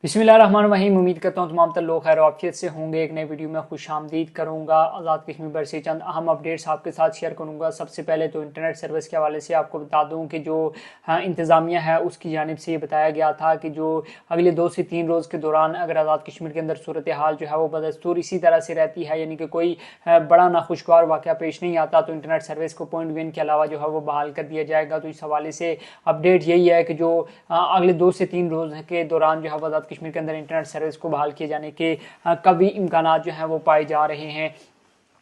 बिस्मिल्लाहिर्रहमानिर्रहीम। उम्मीद करता हूँ तमाम तर लोग खैर ऑफियत से होंगे। एक नई वीडियो में खुश आमदीद करूँगा। आज़ाद कश्मीर पर से चंद अहम अपडेट्स आपके साथ शेयर करूँगा। सबसे पहले तो इंटरनेट सर्विस के हवाले से आपको बता दूँ कि जो इंतज़ामिया है उसकी जानिब से ये बताया गया था कि जो अगले 2 से 3 रोज़ के दौरान अगर आज़ाद कश्मीर के अंदर सूरत हाल जो है वो बदस्तूर इसी तरह से रहती है, यानी कि कोई बड़ा नाखुशगवार वाक़या पेश नहीं आता, तो इंटरनेट सर्विस को .वन के अलावा जो है वो बहाल कर दिया जाएगा। तो इस हवाले से अपडेट यही है कि जो अगले 2 से 3 रोज़ के दौरान जो है आज़ाद कश्मीर के अंदर इंटरनेट सर्विस को बहाल किए जाने के कभी इम्कानात जो हैं वो पाए जा रहे हैं,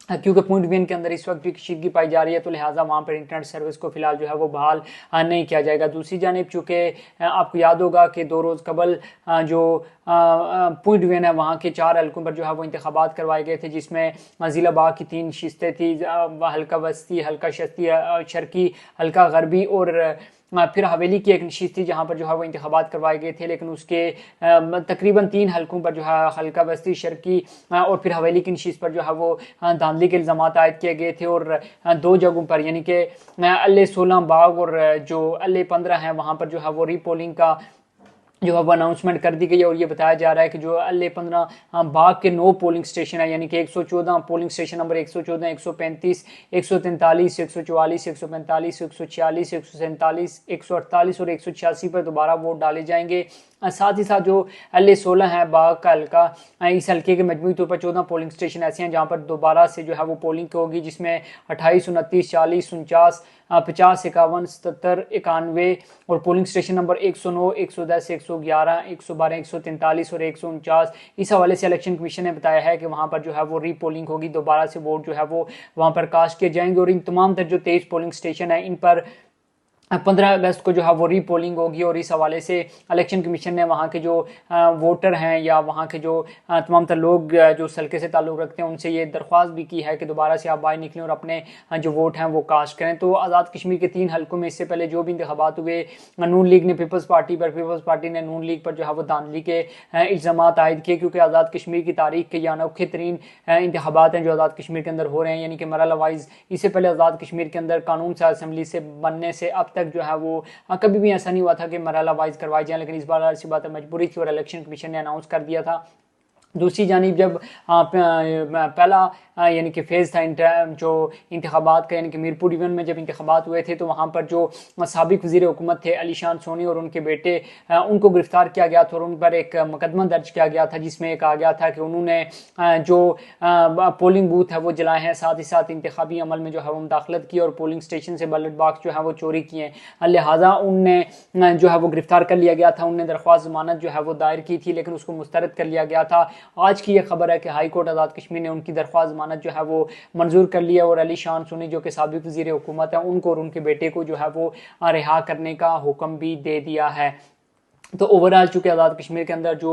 क्योंकि .वन के अंदर इस वक्त भी कशीदगी पाई जा रही है, तो लिहाजा वहाँ पर इंटरनेट सर्विस को फिलहाल जो है वो बहाल नहीं किया जाएगा। दूसरी जानिब चूँकि आपको याद होगा कि 2 रोज़ कबल जो .वन है वहाँ के 4 हल्कों पर जो है वो इंतखाबात करवाए गए थे, जिसमें ज़िला बाग की 3 शिस्तें थी, हल्का वस्ती, हल्का शर्की, हल्का गरबी और फिर हवेली की एक नशीस थी जहाँ पर जो है वो इंतखाबात करवाए गए थे। लेकिन उसके तकरीबन 3 हल्कों पर जो है हल्का बस्ती, शर्की और फिर हवेली की नशीस पर जो है वो धांधली के इल्ज़ाम आयद किए गए थे, और 2 जगहों पर यानी कि अल्ले 16 बाग और जो अल्ले 15 हैं वहाँ पर जो है वो रीपोलिंग का जो है वो अनाउंसमेंट कर दी गई है। और ये बताया जा रहा है कि जो अल्ले 15 बाग के 9 पोलिंग स्टेशन है, यानी कि 114 पोलिंग स्टेशन नंबर 114, 135, 143, 144, 145, 146, 147, 148 और 186 पर दोबारा वोट डाले जाएंगे। साथ ही साथ जो अल्ले 16 है बाग का हल्का, इस हल्के के मजमूई तौर पर 14 पोलिंग स्टेशन ऐसे हैं जहाँ पर दोबारा से जो है वो पोलिंग होगी, जिसमें 28, 29, 40, 49, 50, 51, 77, 91 और पोलिंग स्टेशन नंबर 109, 110, 111, 112, 143 और 149। इस हवाले से इलेक्शन कमीशन ने बताया है कि वहाँ पर जो है वो रीपोलिंग होगी, दोबारा से वोट जो है वो वहाँ पर कास्ट किए जाएंगे। और इन तमाम तर जो 23 पोलिंग स्टेशन है इन पर 15 अगस्त को जो है वो रीपोलिंग होगी। और इस हवाले से इलेक्शन कमीशन ने वहाँ के जो वोटर हैं या वहाँ के जो तमाम तर लोग जो उस हल्के से ताल्लुक़ रखते हैं उनसे ये दरख्वास्त भी की है कि दोबारा से आप बाहर निकलें और अपने जो वोट हैं वो कास्ट करें। तो आज़ाद कश्मीर के 3 हल्कों में इससे पहले जो भी इंतखाबात हुए, नून लीग ने पीपल्स पार्टी ने नून लीग पर जो है वो धांधली के इल्ज़ाम आयद किए, क्योंकि आज़ाद कश्मीर की तारीख के ये अनोखे तरीन इंतखाबात हैं जो आज़ाद कश्मीर के अंदर हो रहे हैं, यानी कि मरहला वाइज। इससे पहले आज़ाद कश्मीर के अंदर कानून साज असम्बली से बनने से अब तक जो है वो कभी भी ऐसा नहीं हुआ था कि मरहला वाइज करवाई जाए, लेकिन इस बार ऐसी बात है मजबूरी थी और इलेक्शन कमीशन ने अनाउंस कर दिया था। दूसरी जानिब जब पहला यानी कि फेज़ था जो इंतखाबात का, यानी कि मीरपुर डिवीजन में जब इंतखाबात हुए थे तो वहाँ पर जो साबिक वज़ीर हुकूमत थे अली शान सोनी और उनके बेटे, उनको गिरफ्तार किया गया था और उन पर एक मुकदमा दर्ज किया गया था, जिसमें कहा गया था कि उन्होंने जो पोलिंग बूथ है वो जलाए हैं, साथ ही साथ इंतखाबी अमल में जो है वो मुदाखलत की और पोलिंग स्टेशन से बैलेट बॉक्स जो है वो चोरी किए। लिहाजा उनने जो है वो गिरफ्तार कर लिया गया था। उनने दरख्वास्त ज़मानत जो है वो दायर की थी, लेकिन उसको मुस्तरद कर लिया गया था। आज की ये खबर है कि हाई कोर्ट आज़ाद कश्मीर ने उनकी दरख्वास्त ज़मानत जो है वो मंजूर कर लिया और अली शान सोनी जो कि साबिक वज़ीर हुकूमत है उनको और उनके बेटे को जो है वो रिहा करने का हुक्म भी दे दिया है। तो ओवरऑल चूँकि आज़ाद कश्मीर के अंदर जो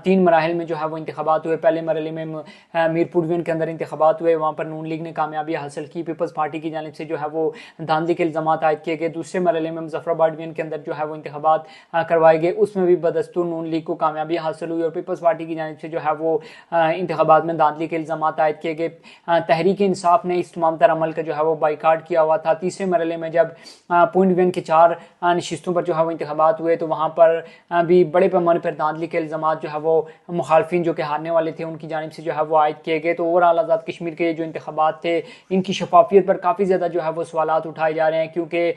3 मराहल में जो है वो इंतखाबात हुए, पहले मरहले में मीरपुर डिवीजन के अंदर इंतखाबात हुए, वहाँ पर नून लीग ने कामयाबी हासिल की, पीपल्स पार्टी की जानिब से जो है वो धांधली के इल्ज़ाम आयद किए गए। दूसरे मरहले में मुजफ्फराबाद डिवीजन के अंदर जो है वो इंतखाबात करवाए गए, उसमें भी बदस्तूर नून लीग को कामयाबी हासिल हुई और पीपल्स पार्टी की जानिब से जो है वो इंतखाबात में धांधली के इल्ज़ाम आयद किए गए। तहरीक इंसाफ ने इस तमाम तर अमल का जो है वो बाइकाट किया हुआ था। तीसरे मरहले में जब .वन के 4 नशिस्तों पर जो है वो इंतखाबात हुए तो वहाँ पर भी बड़े पैमाने पर धांधली के इल्ज़ाम जो है वो मुखालफिन जो कि हारने वाले थे उनकी जानिब से जो है वो आयद किए गए। तो ओवरऑल आज़ाद कश्मीर के जो इंतखाबात थे इनकी शफाफियत पर काफ़ी ज़्यादा जो है वो सवालात उठाए जा रहे हैं, क्योंकि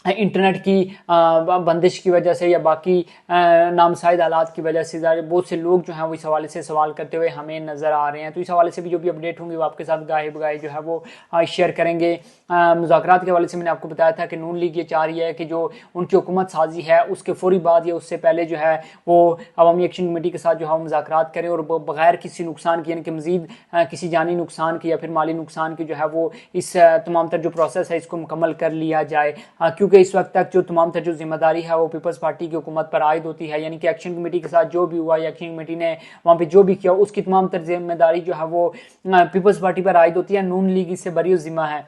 इंटरनेट की बंदिश की वजह से या बाकी नामसाइद हालात की वजह से बहुत से लोग जो हैं वो इस हवाले से सवाल करते हुए हमें नज़र आ रहे हैं। तो इस हवाले से भी जो भी अपडेट होंगे वो आपके साथ गाहे बगाहे जो है वो शेयर करेंगे। मुज़ाकरात के हवाले से मैंने आपको बताया था कि नून लीग ये चाह रही है कि जो उनकी हुकूमत साजी है उसके फौरी बाद या उससे पहले जो है वो अवामी एक्शन कमेटी के साथ जो है वो मुज़ाकरात करें और बग़ैर किसी नुकसान की, यानी कि मज़ीद किसी जानी नुकसान की या फिर माली नुकसान की जो है वो इस तमाम तर जो प्रोसेस है इसको मुकम्मल कर लिया जाए, क्योंकि इस वक्त तक जो तमाम तर जो जिम्मेदारी है वो पीपल्स पार्टी की हुकूमत पर आयद होती है, यानी कि एक्शन कमेटी के साथ जो भी हुआ या एक्शन कमेटी ने वहाँ पे जो भी किया उसकी तमाम तर जिम्मेदारी जो है वो पीपल्स पार्टी पर आयद होती है। नून लीग इससे बरी ज़िम्मा है।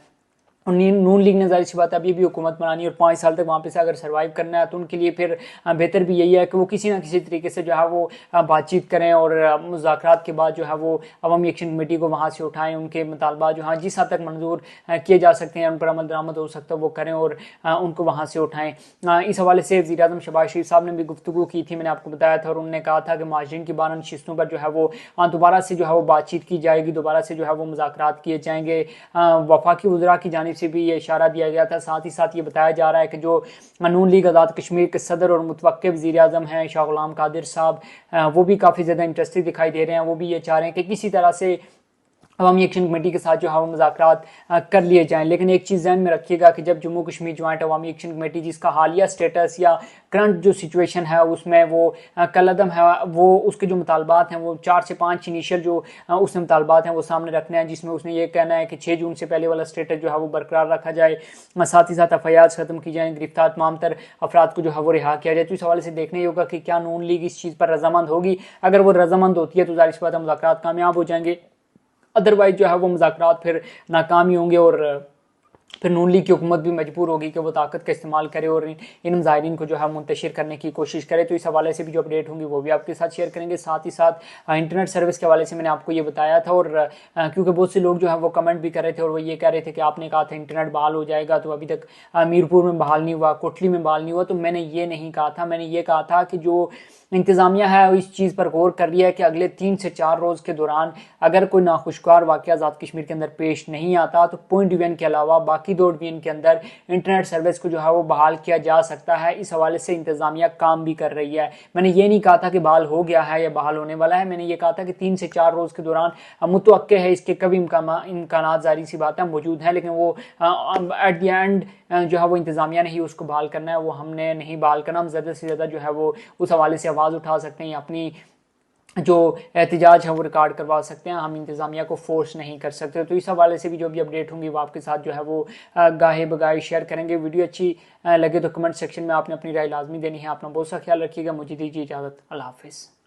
नून लीग ने जाहिर सी बात है अभी भी हुकूमत बनानी है और 5 साल तक वहाँ पे से अगर सर्वाइव करना है तो उनके लिए फिर बेहतर भी यही है कि वो किसी ना किसी तरीके से जो है वो बातचीत करें और मुज़ाकरात के बाद जो है वो अवामी एक्शन कमेटी को वहाँ से उठाएं, उनके मुतालबा जो हाँ जिस हद तक मंजूर किए जा सकते हैं, उन पर अमल दरामद हो सकता है वो करें और उनको वहाँ से उठाएं। इस हवाले से वज़ीर आज़म शहबाज शरीफ साहब ने भी गुफ्तगू की थी, मैंने आपको बताया था, और उन्होंने कहा था कि माजरीन की 12 नशिस्तों पर जो है वो दोबारा से जो है वो बातचीत की जाएगी, दोबारा से जो है वो मुज़ाकरात किए जाएंगे। वफाकी वज़रा की जानिब से भी ये इशारा दिया गया था। साथ ही साथ ये बताया जा रहा है कि जो नून लीग आज़ाद कश्मीर के सदर और मुतवक्किल वज़ीर आज़म हैं शाह गुलाम कादिर साहब, वो भी काफ़ी ज़्यादा इंटरेस्टेड दिखाई दे रहे हैं। वो भी ये चाह रहे हैं कि किसी तरह से अवामी एक्शन कमेटी के साथ जो है वो मुज़ाकरात कर लिए जाएं। लेकिन एक चीज़ ध्यान में रखिएगा कि जब जम्मू कश्मीर जॉइंट अवामी एक्शन कमेटी जिसका हालिया स्टेटस या करंट जो सिचुएशन है उसमें वो कलअदम है, वो उसके जो मुतालबात हैं वो 4 से 5 इनिशियल जो उसने मुतालबात हैं वो सामने रखने हैं, जिसमें उसने ये कहना है कि 6 जून से पहले वाला स्टेटस जो है वो बरकरार रखा जाए, साथ ही साथ एफआईआर ख़त्म की जाए, गिरफ्तार तमाम तर अफराद को जो है वो रिहा किया जाए। तो इस हवाले से देखने ही होगा कि क्या नून लीग इस चीज़ पर रजामंद होगी। अगर वो रजामंद होती है तो ज़ाहिर सी बात है मुज़ाकरात कामयाब हो जाएंगे, अदरवाइज जो है वो मुज़ाकरात फिर नाकामी होंगे और फिर नून लीग की हुकूमत भी मजबूर होगी कि वो ताकत का इस्तेमाल करे और इन मुजाहिरीन को जो है मुंतशिर करने की कोशिश करे। तो इस हवाले से भी जो अपडेट होंगी वो भी आपके साथ शेयर करेंगे। साथ ही साथ इंटरनेट सर्विस के हवाले से मैंने आपको ये बताया था, और क्योंकि बहुत से लोग जो है वो कमेंट भी कर रहे थे और वो ये कह रहे थे कि आपने कहा था इंटरनेट बहाल हो जाएगा, तो अभी तक मीरपुर में बहाल नहीं हुआ, कोटली में बहाल नहीं हुआ। तो मैंने ये नहीं कहा था, मैंने ये कहा था कि जो इंतज़ामिया है इस चीज़ पर गौर कर रही है कि अगले 3 से 4 रोज़ के दौरान अगर कोई नाखुशगवार वाक़या आज़ाद कश्मीर के अंदर पेश नहीं आता तो पॉइंट डिवीजन के अलावा बाकी 2 डिवीजन के अंदर इंटरनेट सर्विस को जो है वो बहाल किया जा सकता है। इस हवाले से इंतज़ामिया काम भी कर रही है। मैंने ये नहीं कहा था कि बहाल हो गया है या बहाल होने वाला है, मैंने ये कहा था कि 3 से 4 रोज़ के दौरान मुतवक्के है, इसके कभी इम्कान ज़ाहिर सी बात है मौजूद हैं, लेकिन वो एट द एंड जो है वो इंतज़ामिया ने ही उसको बहाल करना है, वो हमने नहीं बहाल करना। हम ज़्यादा से ज़्यादा जो है वो उस हवाले से आवाज़ उठा सकते हैं, अपनी जो एहतजाज है वो रिकॉर्ड करवा सकते हैं, हम इंतज़ामिया को फोर्स नहीं कर सकते। तो इस हवाले से भी जो भी अपडेट होंगी वो आपके साथ जो है वो गाहे बगाए शेयर करेंगे। वीडियो अच्छी लगे तो कमेंट सेक्शन में आपने अपनी राय लाजमी देनी है। अपना बहुत सा ख्याल रखिएगा। मुझे दीजिए इजाज़त। अल्लाह हाफिज़।